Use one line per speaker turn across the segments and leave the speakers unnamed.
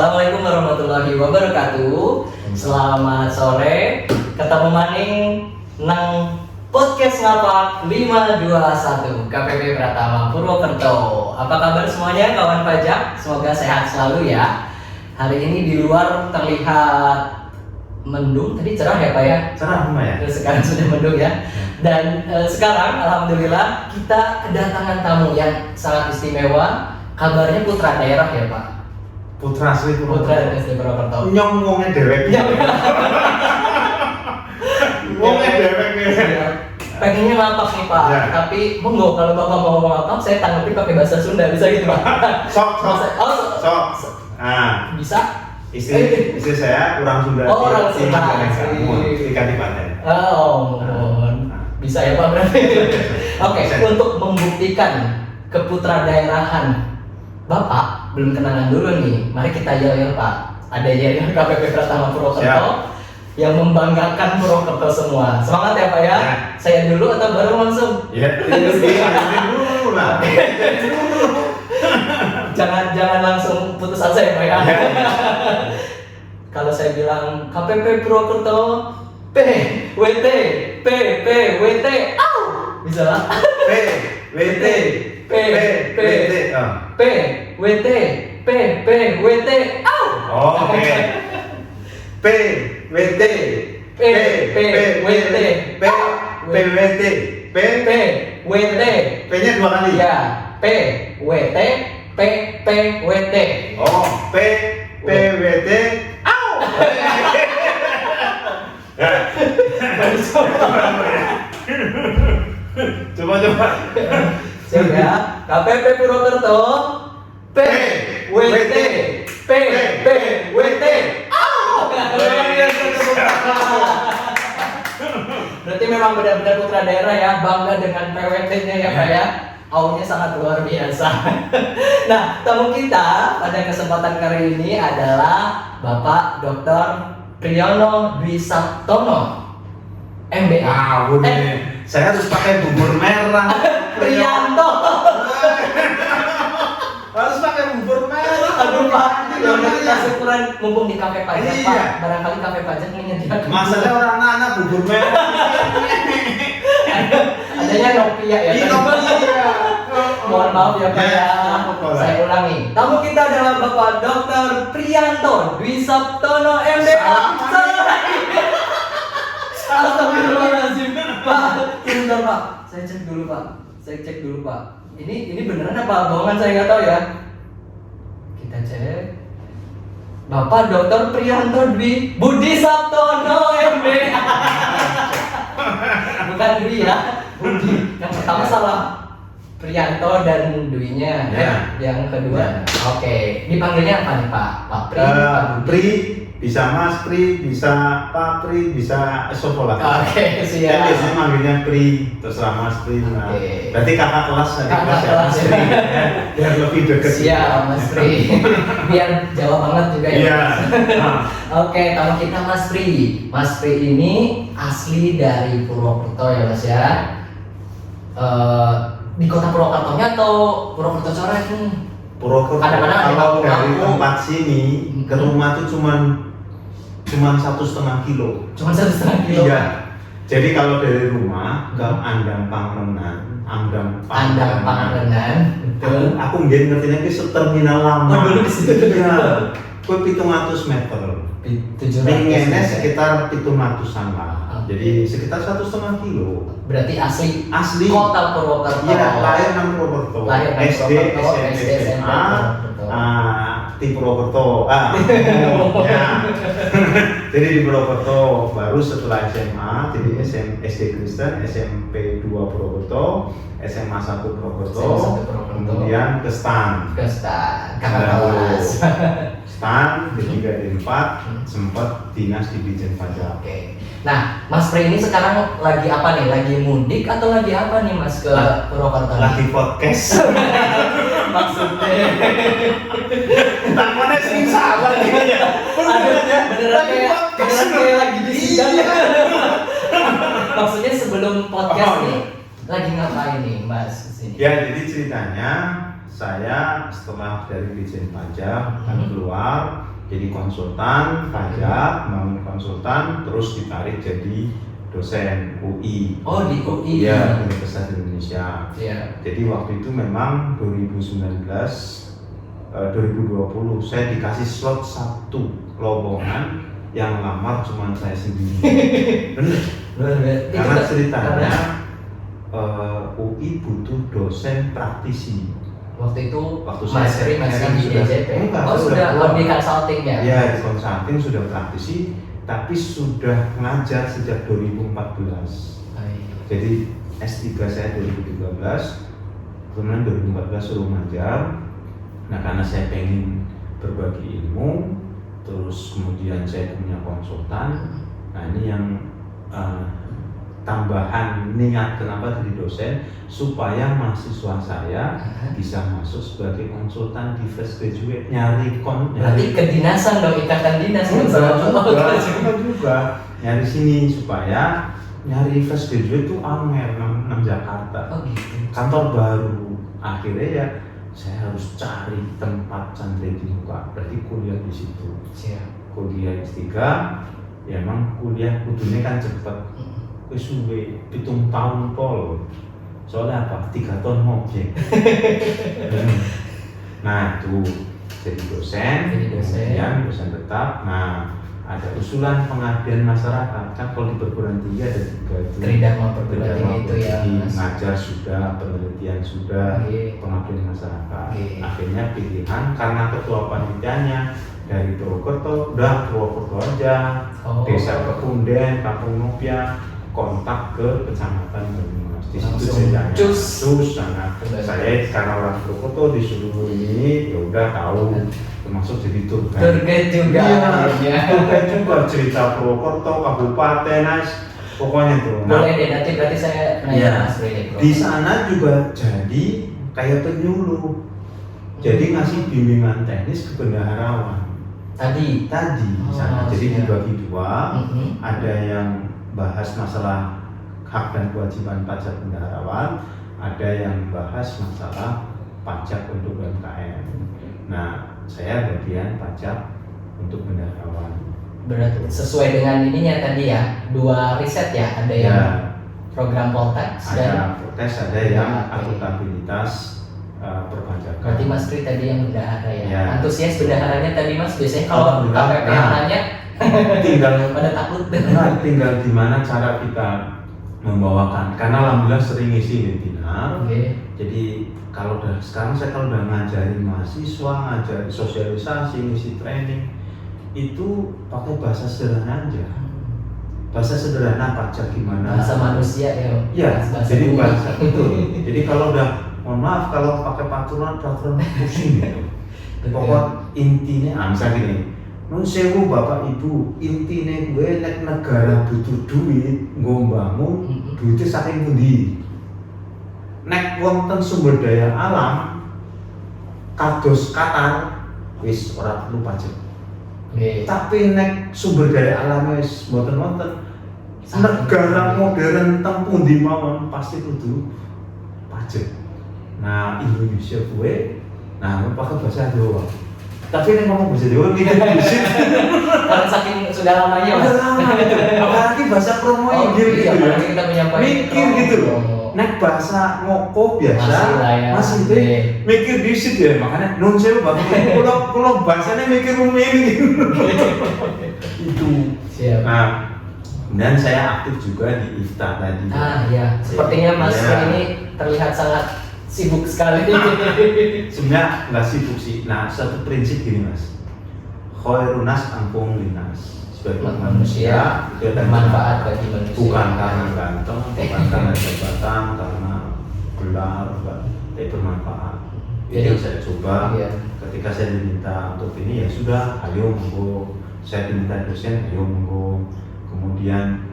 Assalamualaikum warahmatullahi wabarakatuh. Selamat sore. Ketemu maning nang podcast ngapak 521 KPP Pratama Purwokerto. Apa kabar semuanya kawan pajak? Semoga sehat selalu ya. Hari ini di luar terlihat mendung, tadi cerah ya Pak ya?
Cerah ya?
Sekarang sudah mendung ya. Dan sekarang alhamdulillah kita kedatangan tamu yang sangat istimewa. Kabarnya putra daerah ya Pak?
Putra asli
Putra asli Purwokerto.
Nyong wonge dewek. Wonge dewek ya.
Pengennya ngapak nih Pak,
Ya.
tapi monggo kalau Bapak mau ngomong ngapak, saya tanggapi pakai bahasa Sunda, bisa gitu Pak?
Sok.
Oh,
Nah,
bisa?
istri saya orang Sunda.
Oh, orang Sunda.
Ikan di pantai.
Oh, mohon. Bisa ya Pak berarti? Oke, untuk membuktikan keputra daerahan Bapak belum kenalan dulu nih. Mari kita yel-yel Pak. Ada yel-yel KPP Pratama Purwokerto yang membanggakan Purwokerto semua. Semangat ya Pak ya.
Ya.
Saya dulu atau baru langsung?
Ya, dulu lah.
Jangan langsung putus asa ya Pak ya. Kalau saya bilang KPP Purwokerto PWT PWT au bisa lah.
PWT
PWT PWT au.
Oke. PWT PWT P-nya 2 kali.
Ya, PWT PWT.
Oh, PWT. Au. Coba.
Siap ya. KPP Purwokerto PWT PWT. Berarti memang benar-benar putra daerah ya, bangga dengan PWT-nya ya Pak ya. Aunya sangat luar biasa. Nah, tamu kita pada kesempatan kali ini adalah Bapak Dr. Priyono Dwi Sabtono, MBA.
Wow, saya harus pakai bubur merah.
Priyanto.
Harus pakai bubur merah.
Aduh Pak, ya udah kita syukuran mumpung di kafe pajak
Iya.
Pak. Barangkali kafe pajak menyediakan.
Masalahnya orang anak bubur merah.
Adanya Nokia ya.
Iya.
Mohon maaf ya Pak ya.
Boleh.
Saya ulangi. Tamu kita adalah Bapak Dr. Priyanto Dwi Sabtono MBA. Astagfirullahaladzim. Pak, sebentar Pak. Saya cek dulu Pak. Ini beneran apa bohongan saya nggak tahu ya. Kita cek. Bapak Dr. Priyanto Dwi Budi Sabtono MBA. Bukan Dwi ya, Budi. Yang pertama salah. Priyanto dan Dwi-nya.
Ya.
Yang kedua.
Ya.
Oke. Dipanggilnya apa nih Pak? Pak Pri. Pak Budi?
Pri, bisa Mas Pri, bisa Pak Pri, bisa Sopola.
Oke, siap.
Saya biasanya manggilnya Pri, terserah Mas Pri. Nah,
Oke.
berarti kakak kelas ya,
Kakak
Mas
kelas,
ya.
ya.
Biar lebih dekat.
Siap Mas Pri. Biar Jawa banget juga ya.
Iya. Nah,
Oke, kalau kita Mas Pri. Mas Pri ini asli dari Purwokerto ya Mas ya. Di kota Purwokertonya atau Purwokerto coret nih?
Purwokerto.
Kadang-kadang ada
Kalau dari
kampung-kampung.
tempat sini ke rumah tuh cuman 1,5 kilo.
Cuma 1,5 kilo.
Iya. Jadi kalau dari rumah ke Andang Pangrenan,
Betul.
aku nggak ngertinya ke terminal lama.
Oh, dulu di situ.
Iya. Kue 700 meter.
700.
Pengennya sekitar 700-an lah. Jadi sekitar 1,5 kilo.
Berarti asli kota Purwokerto.
Iya, lahir nang Purwokerto.
Lahir nang
SD,
Purwokerto,
SMP,
SD, SMP,
SMA,
Purwokerto.
di Purwokerto. Ya. Jadi di Purwokerto, baru setelah SMA, jadi SD Kristen, SMP 2 Purwokerto, SMA 1 Purwokerto,
SMA 1 Purwokerto.
kemudian ke STAN.
Kakak kelas.
STAN, ketiga di 4, sempat dinas di Dijen Pajak.
Oke. Nah, Mas Pri ini sekarang lagi apa nih? Lagi mudik atau lagi apa nih Mas ke Purwokerto?
Lagi podcast.
Maksudnya.
Tangannya sering salah gitu ya.
Beneran kayak lagi di sidang. Maksudnya sebelum podcast nih lagi ngapain nih Mas kesini?
Ya, jadi ceritanya saya setelah dari Dijen Pajak kan keluar jadi konsultan pajak, bangun konsultan, terus ditarik jadi dosen UI.
Oh, di UI.
Iya, Universitas Indonesia.
Iya.
Jadi waktu itu memang 2019 2020 saya dikasih slot 1 lowongan yang lamar cuma saya sendiri. Bener. Karena ceritanya UI butuh dosen praktisi.
Waktu itu
Waktu
Mas Pri masih di DJP. Oh, sudah di consulting ya?
Ya, di consulting sudah praktisi, tapi sudah ngajar sejak 2014. Jadi S3 saya 2013, kemudian 2014 suruh ngajar. Nah, karena saya pengen berbagi ilmu, terus kemudian saya punya konsultan. Nah, ini yang tambahan niat kenapa jadi dosen, supaya mahasiswa saya bisa masuk sebagai konsultan di fresh graduate,
berarti kedinasan dong, ikatan dinas
juga nyari sini supaya nyari fresh graduate itu angel 6 Jakarta.
Oh gitu.
Kantor baru, akhirnya ya saya harus cari tempat santri di muka, berarti kuliah di situ.
Siap.
Kuliah S3, ya emang kuliah kudunya kan cepet. Wis suwe 7 tahun pol. Soalnya apa? 3 ton objek. Nah, itu jadi dosen, kemudian dosen tetap. Nah, ada usulan pengabdian masyarakat. Kan kalau di perguruan tinggi ada 3 itu.
Tridharma perguruan tinggi itu ya.
Ngajar sudah, penelitian sudah, pengabdian masyarakat. Akhirnya pilihan karena ketua panitianya dari Purwokerto, udah Purwokerto aja. Desa Kekunden, Kampung Nopia, kontak ke kecamatan Banyumas. Di situ saya cus sana. Saya karena orang Purwokerto disuruh ini, ya udah tahu, termasuk jadi tour guide
juga.
Iya, tour guide juga cerita Purwokerto, kabupaten, pokoknya tuh.
Boleh deh, nanti berarti saya nanya Mas Pri.
Di sana juga jadi kayak penyuluh. Jadi ngasih bimbingan teknis ke bendaharawan. Tadi di sana. Jadi dibagi 2, ada yang bahas masalah hak dan kewajiban pajak bendaharawan, ada yang bahas masalah pajak untuk UMKM. Nah, saya bagian pajak untuk bendaharawan.
Berarti sesuai dengan ininya tadi ya, 2 riset ya, ada yang program Poltex
ada Poltex, ada yang akuntabilitas perpajakan.
Berarti Mas Pri tadi yang bendahara ya. Antusias bendaharanya tadi Mas, biasanya kalau KPP nanya
tinggal
pada takut.
Tinggal gimana cara kita membawakan, karena alhamdulillah sering ngisi webinar. Jadi kalau sekarang saya udah ngajarin mahasiswa, ngajarin sosialisasi, ngisi training, itu pakai bahasa sederhana aja. Bahasa sederhana pajak gimana?
Bahasa manusia ya.
Iya, jadi bahasa betul. Jadi kalau udah, mohon maaf kalau pakai peraturan pusing gitu. Pokok intinya, misalnya gini, nun sewu bapak ibu, intinya gue nek negara butuh duit, gue bangun, duitnya saking pundi. Nek wonten sumber daya alam, kados Qatar, wis ora perlu pajak. Tapi nek sumber daya alam wis mboten-mboten, negara modern teng pundi mawon pasti kudu pajak. Nah, Indonesia gue, pakai bahasa Jawa. Tapi yang ngomong bahasa Jawa mikir dikit.
Karena saking sudah lamanya Mas.
Apalagi bahasa promo gitu ya.
Kita menyampaikan
mikir gitu loh. Nek bahasa ngoko biasa masih itu mikir dikit ya, makanya nun sewu bapak kalau bahasanya mikir ini itu.
Siap.
Nah, dan saya aktif juga di IFTA tadi.
Iya. Sepertinya Mas ini terlihat sangat sibuk sekali.
Sebenarnya nggak sibuk sih. Nah, satu prinsip gini Mas, khairunas ampung linas. Sebagai manusia itu
bermanfaat bagi manusia.
Bukan karena ganteng, bukan karena jabatan, karena gelar, tapi bermanfaat. Jadi saya coba. Ketika saya diminta untuk ini ya sudah, ayo monggo. Saya diminta dosen, ayo monggo. Kemudian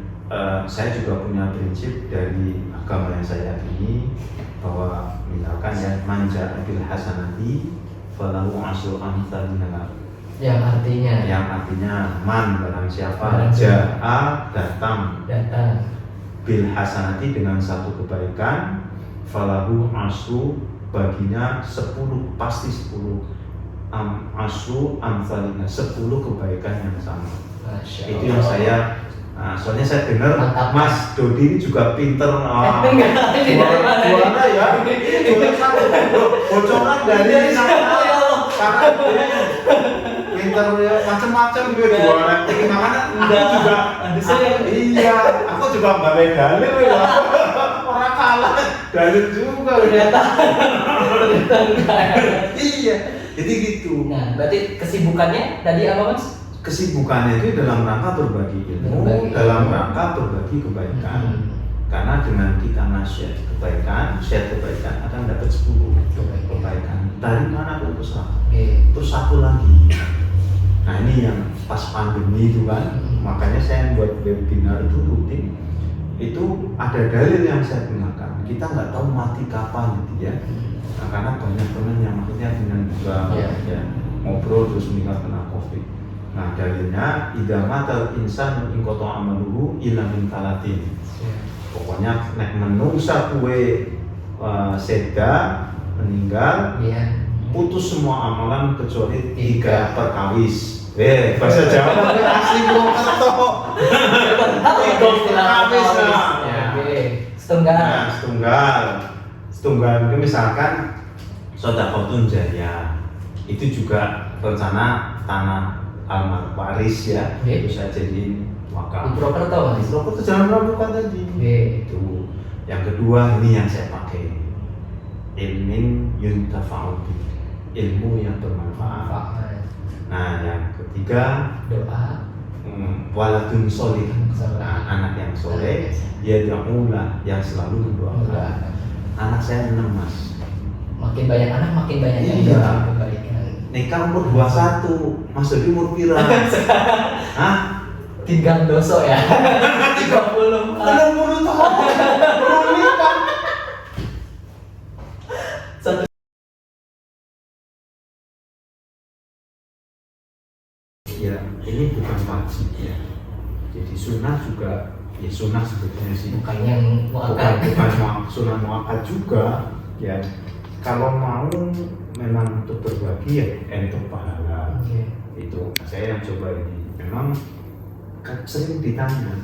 saya juga punya prinsip dari agama yang saya yakini, bahwa misalkan ya manja bil hasanati falahu asyru amsalha, yang artinya man barang siapa jaa datang
datang
bil hasanati dengan satu kebaikan, falahu asyru baginya 10, pasti 10 asru amsalina, 10 kebaikan yang sama. Itu yang saya soalnya saya dengar
Mantap.
Mas Dodi ini juga pinter
Enggak, ini dari mana?
juara ya bocoran dari sana karena dia pinter ya macam-macam gitu juara makanya aku juga balik dalil ya orang kalah dalil juga
Ternyata enggak.
iya jadi gitu.
Nah, berarti kesibukannya tadi apa Mas?
Kesibukannya itu dalam rangka berbagi ilmu,
Berbagi
dalam
ilmu.
rangka berbagi kebaikan. Karena dengan kita share kebaikan akan dapat 10 kebaikan. Dari mana pun terserah. Terus satu lagi. Nah ini yang pas pandemi itu kan, makanya saya buat webinar itu rutin. Itu ada dalil yang saya gunakan. Kita nggak tahu mati kapan gitu ya. Nah, karena banyak teman yang maksudnya dengan juga ya, ngobrol terus meninggal kena COVID. Nah dalilnya idamatal insan ingkoto amaluhu ila min talatin. Pokoknya nek menungsa kue seda meninggal putus semua amalan kecuali 3 perkawis. Bahasa Jawa asli Purwokerto. Perkawis
Setunggal.
Setunggal itu misalkan sedekahun jariyah. Itu juga rencana tanah waris ya. Itu saya jadiin wakaf.
Di Purwokerto Mas.
Di Purwokerto jangan melakukan tadi. Itu. Yang kedua ini yang saya pakai. Ilmin yuntafa'u bi. Ilmu yang bermanfaat. Nah, yang ketiga
Doa.
Waladun solih. Nah, anak yang soleh, ya diamulah yang selalu mendoakan. Anak saya 6 Mas.
Makin banyak anak makin banyak yang
Iya.
doa kebaikan.
Nikah umur 21, Mas Dodi umur pira? Hah?
Tinggal doso ya. 30.
60 tahun. Belum nikah.
Satu.
Ya, ini bukan wajib ya. Jadi sunnah juga, ya sunnah sebetulnya sih.
Bukan yang
Bukan sunnah muakkad juga. Ya, kalau mau memang untuk berbagi ya untuk pahala. Itu saya yang coba ini. Memang sering ditanya,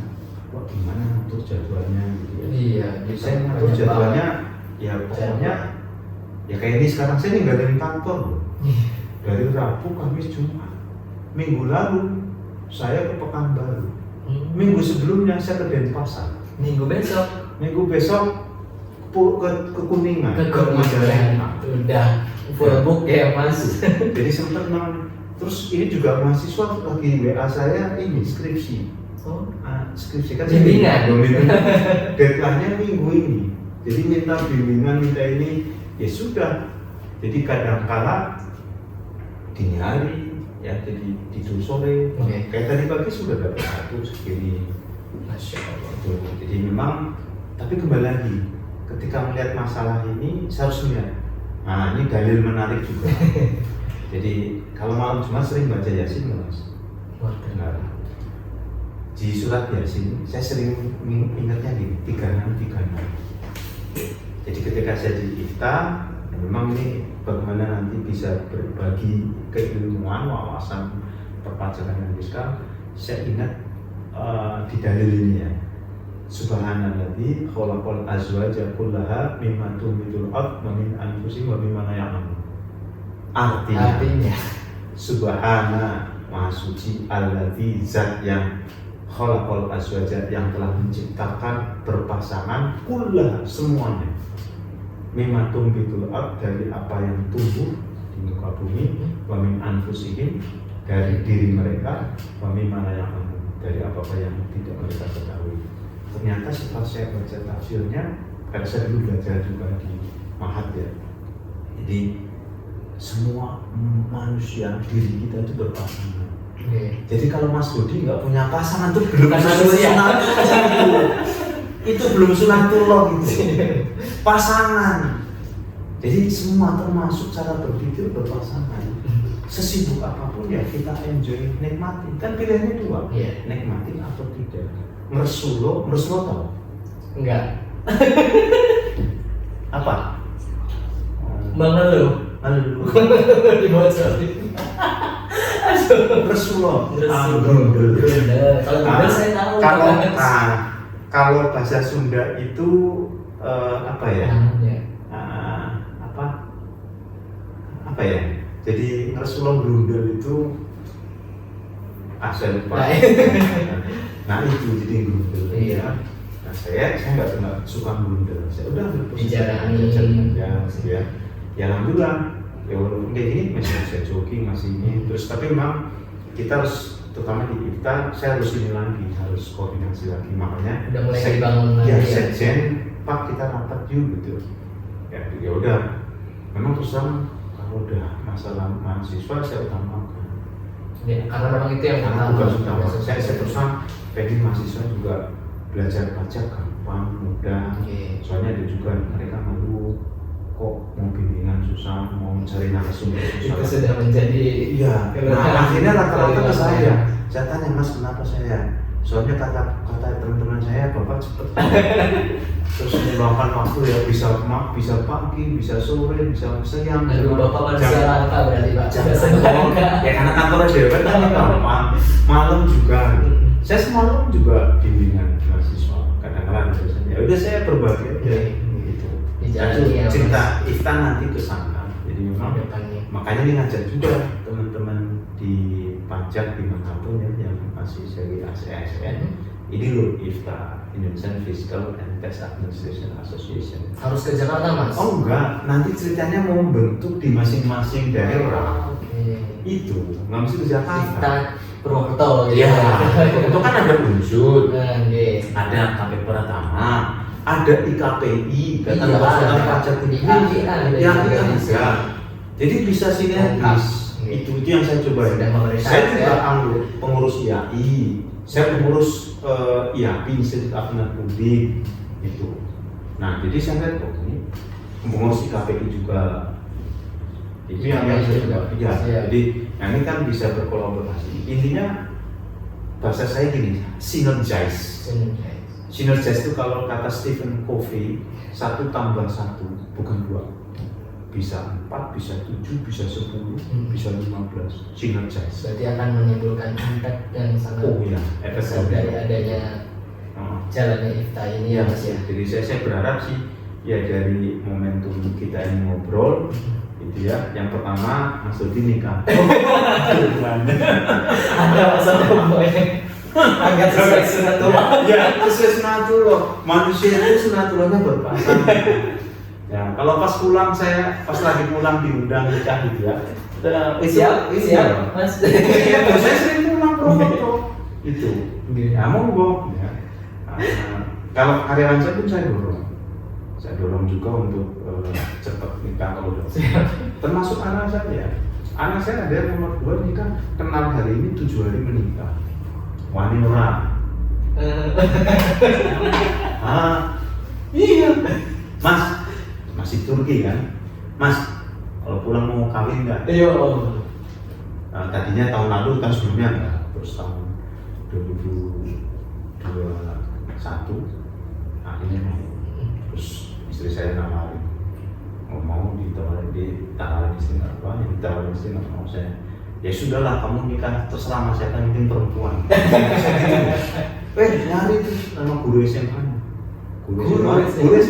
wah gimana untuk jadwalnya gitu ya.
Iya,
Saya ngatur jadwalnya, ya pokoknya ya kayak ini sekarang saya ninggalin kantor loh. Dari Rabu, Kamis, Jumat. Minggu lalu saya ke Pekanbaru. Minggu sebelumnya saya ke Denpasar.
Minggu besok
ke Kuningan.
ke Majalengka. Udah full book ya Mas.
Jadi sempat terus ini juga mahasiswa lagi WA saya ini skripsi. Skripsi kan
Bimbingan.
Deadline-nya minggu ini. Jadi minta bimbingan, minta ini, ya sudah. Jadi kadang-kala dini hari ya, jadi tidur sore. Kayak tadi pagi sudah dapat 1 segini.
Masya Allah.
Jadi memang, tapi kembali lagi, ketika melihat masalah ini, saya harus melihat. Nah ini dalil menarik juga. Jadi kalau malam Jumat sering baca Yasin nggak Mas? Benar. Di surat Yasin, saya sering ingatnya gini, 3636. Jadi ketika saya di iftar, memang ini bagaimana nanti bisa berbagi keilmuan, wawasan perpajakan yang fiskal. Saya ingat di dalil ini ya. Subhanalladzi khalaqal azwaja kullaha mimma tumbitul ardh wa min anfusihim wa mimma la ya'lamun. Artinya subhana maha suci alladzi zat yang khalaqal azwaja yang telah menciptakan berpasangan kullaha semuanya. Mimma tumbitul ardh dari apa yang tumbuh di muka bumi, wa min anfusihim dari diri mereka, wa mimma la ya'lamun dari apa-apa yang tidak mereka ketahui. Ternyata setelah saya baca tafsirnya, karena saya dulu belajar juga di Mahat ya. Jadi semua manusia, diri kita itu berpasangan. Jadi kalau Mas Dodi nggak punya pasangan itu belum itu belum sunatullah gitu. Pasangan. Jadi semua termasuk cara berpikir berpasangan. Sesibuk apapun ya kita enjoy, nikmatin. Kan pilihannya 2, nikmatin atau tidak. Meresulo tau?
Enggak.
Apa?
mengeluh dibocorin. Aduh.
Resulo.
Grundel. Kalau grundel saya tahu.
Kalau bahasa Sunda itu apa ya? Apa ya? Jadi ngeresulo grundel itu saya lupa. Nah itu jadi grundel.
Iya.
Nah saya nggak suka grundel. Saya udah
dijalani.
Ya alhamdulillah. Ya walaupun kayak gini masih bisa jogging masih ini terus tapi memang kita harus terutama di IFTA saya harus ini lagi harus koordinasi lagi makanya
udah mulai dibangun lagi
ya sekjen Pak kita rapat yuk gitu ya udah memang terus terang kalau udah masalah mahasiswa saya utamakan
ya, karena memang itu yang
utama saya terus terang pengen mahasiswa juga belajar pajak gampang mudah soalnya ada juga mereka mau kok mau bimbingan susah, mau mencari narasumber susah.
Itu sudah menjadi
nah akhirnya rata-rata ke saya tanya Mas kenapa saya? Soalnya kata teman-teman saya Bapak cepet terus meluangkan waktu ya bisa pagi, bisa sore, bisa siang.
Aduh Bapak manusia langka berarti Pak.
Ya karena kantornya dewan kan gampang. Malam juga. Saya semalam juga bimbingan mahasiswa. Kadang-kadang ya udah saya berbagi aja. Cerita IFTA nanti ke sana. Jadi memang makanya ini ngajak juga teman-teman di pajak dimanapun ya yang masih seri ASN. Ini loh IFTA, Indonesian Fiscal and Tax Administration Association.
Harus ke Jakarta Mas?
Oh enggak, nanti ceritanya mau membentuk di masing-masing daerah. Itu nggak mesti ke Jakarta.
IFTA Purwokerto.
Ya, itu kan ada unsur, ada KP Pratama. Ada IKPI, Ikatan Konsultan Pajak Indonesia. Ya, ada. Jadi bisa sinergis. Itu yang saya coba. Saya juga pengurus IAI, saya pengurus IAPI, Institut Akuntan Publik, itu. Nah, jadi saya lihat ini pengurus IKPI juga. Itu yang saya coba. Ya, jadi ini kan bisa berkolaborasi. Intinya bahasa saya gini, synergize. Synergize itu kalau kata Stephen Covey 1 tambah 1 bukan 2 bisa 4, bisa 7, bisa 10, bisa 15 synergize
berarti akan menimbulkan impact yang sangat
efek
dari adanya jalannya IFTA ini ya Mas ya.
Jadi saya berharap sih ya dari momentum kita ini ngobrol itu ya yang pertama Mas Dodi nikah
ada masalah agak sesuai sunatullah.
Ya, sesuai sunatullah. Manusia itu sunatullahnya berpasangan. Ya, kalau pas lagi pulang diundang nikah gitu ya.
Siap, Mas.
Iya, saya sering pulang Purwokerto. Itu. Ya, monggo. Ya. Kalau karyawan saya pun saya dorong juga untuk cepat nikah kalau udah. Termasuk anak saya. Anak saya ada yang nomor 2 nikah, kenal hari ini 7 hari menikah. Wani ora. Iya. Mas, masih Turki kan? Mas, kalau pulang mau kawin enggak?
Iya.
Tadinya tahun lalu, tahun sebelumnya enggak. Terus tahun 2021 akhirnya mau. Terus istri saya nawarin mau ditawarin istri apa? Ditawarin istri nggak mau saya. Ya sudahlah kamu nikah terserah Mas saya kan mungkin perempuan. Nyari tuh nama guru SMA. Guru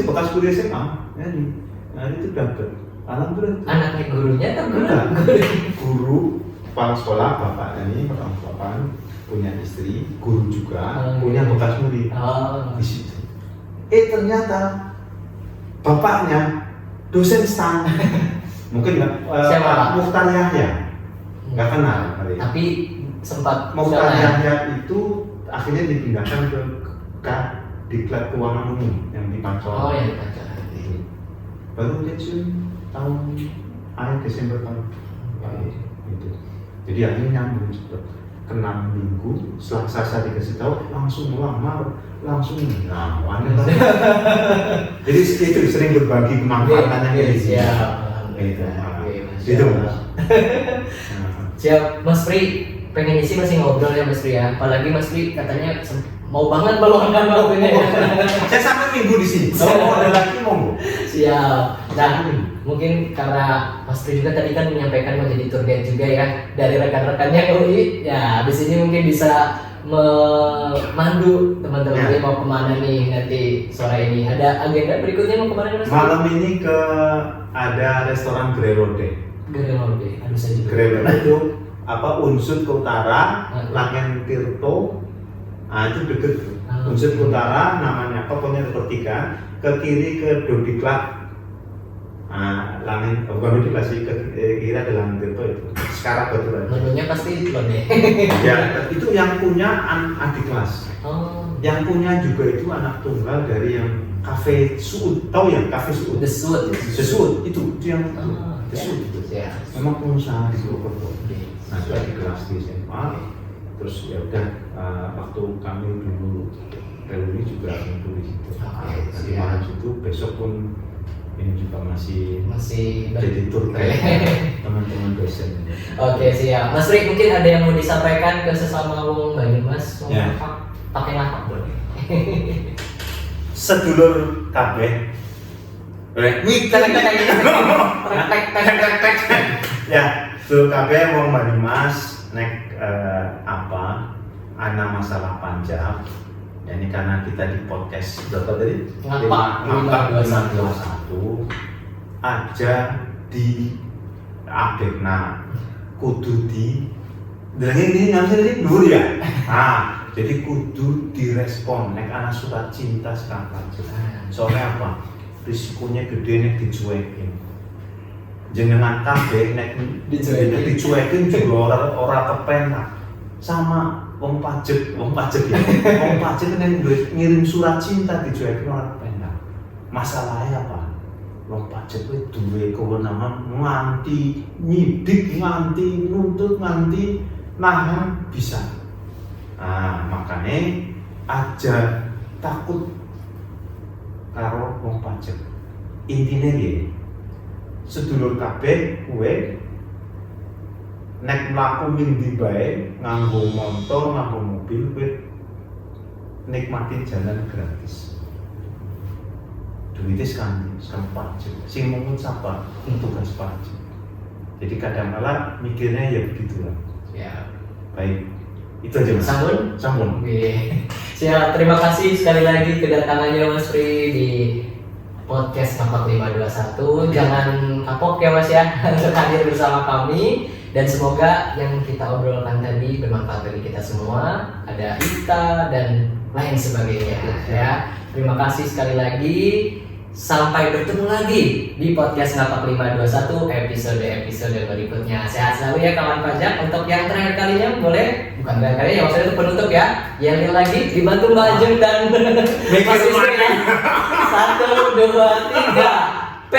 bekas guru SMA. Nyari itu dapet. Alhamdulillah.
Anaknya gurunya atau
guru kepala sekolah bapaknya ini bapak punya istri guru juga punya bekas murid di situ. Ternyata bapaknya dosen STAN. Mungkin nggak Mukhtar Yahya. Nggak kenal kali.
Tapi sempat
Mukhtar Yahya itu akhirnya dipindahkan ke Diklat Keuangan Umum yang di Pancor.
Oh ya di Pancor.
Baru pensiun tahun akhir Desember tahun itu. Jadi akhirnya nyambung cepet. Kenal minggu, Selasa saya dikasih tahu langsung melamar, langsung wanita. Jadi itu sering berbagi kemanfaatannya gitu. Itu.
Siap, Mas Pri, pengen isi masih ngobrol ya Mas Pri ya. Apalagi Mas Pri katanya mau banget meluangkan waktunya ya.
Saya sampai minggu di sini. Kalau mau ada lagi monggo.
Siap. Nah, mungkin karena Mas Pri juga tadi kan menyampaikan mau jadi tour guide juga ya dari rekan-rekannya UI. Ya, habis ini mungkin bisa memandu teman-teman
Ya.
mau kemana nih nanti sore ini. Ada agenda berikutnya mau kemana Mas?
Malam ini ada restoran Grelode.
Grelode. Aduh saya juga.
Grelode itu Unsur ke utara,
Ah.
Langen Tirto. Nah, itu deket tuh.
Ah.
Unsur ke utara namanya pokoknya sepertiga, ke kiri ke Dodiklat. Bukan Dodiklat sih, ke kiri ada Langen Tirto itu. Sekarang betul.
Menunya pasti itu loh deh.
Ya, itu yang punya adik kelas.
Oh,
Yang punya juga itu anak tunggal dari yang Cafe Suud. Tahu ya Cafe Suud?
the suit.
The Suud itu yang itu.
Ah,
The
ya.
Suud itu.
Ya.
Memang pengusaha di Purwokerto.
Oke.
Nah, itu adik kelas di SMA. Terus ya udah waktu kami dulu reuni juga ngumpul di situ. Di
siap.
malam itu besok pun ini juga masih
Masih
jadi tour guide teman-teman dosen.
Oke siap. Mas Rik mungkin ada yang mau disampaikan ke sesama wong Banyumas? Mau
Ya.
ngapak? Pakai ngapak boleh.
Sedulur kabeh. Ya, sedulur kabeh wong Banyumas nek ana masalah panjang. Ya, ini karena kita di podcast berapa tadi?
Ngapak
521 aja di update kudu di ini nggak bisa jadi dulu ya. Jadi kudu direspon nek ana surat cinta sekarang. Soalnya apa? Risikonya gede nek dicuekin. Jenengan kabeh nek dicuekin juga ora kepenak. Sama wong pajak ya. Wong pajak kan ngirim surat cinta dicuekin ora kepenak. Masalahnya apa? Wong pajak itu duwe kewenangan nganti nyidik, nganti nuntut, nganti nahan bisa. Makanya aja takut karo wong pajak. Intinya ya, sedulur kabeh kowe nek mlaku ndi bae nganggo motor, nganggo mobil kowe nikmatin jalan gratis. Duitnya sekarang pajak, sing mungut siapa? Tugas pajak. Jadi kadang-kala mikirnya ya begitulah.
Ya.
Baik, itu aja Mas. Sambung.
Oke. Siap. Terima kasih sekali lagi kedatangannya Mas Pri di podcast Ngapak 521. Jangan kapok ya Mas ya untuk hadir bersama kami. Dan semoga yang kita obrolkan tadi bermanfaat bagi kita semua. Ada Ita dan lain sebagainya ya. Terima kasih sekali lagi. Sampai bertemu lagi di podcast Ngapak 521 episode berikutnya. Sehat selalu ya kawan pajak. Untuk yang terakhir kalinya boleh, bukan terakhir kalinya, yang maksudnya itu penutup ya. Yang ini lagi dibantu Mbak Ajeng dan Mas Istri ya. 1, 2, 3 P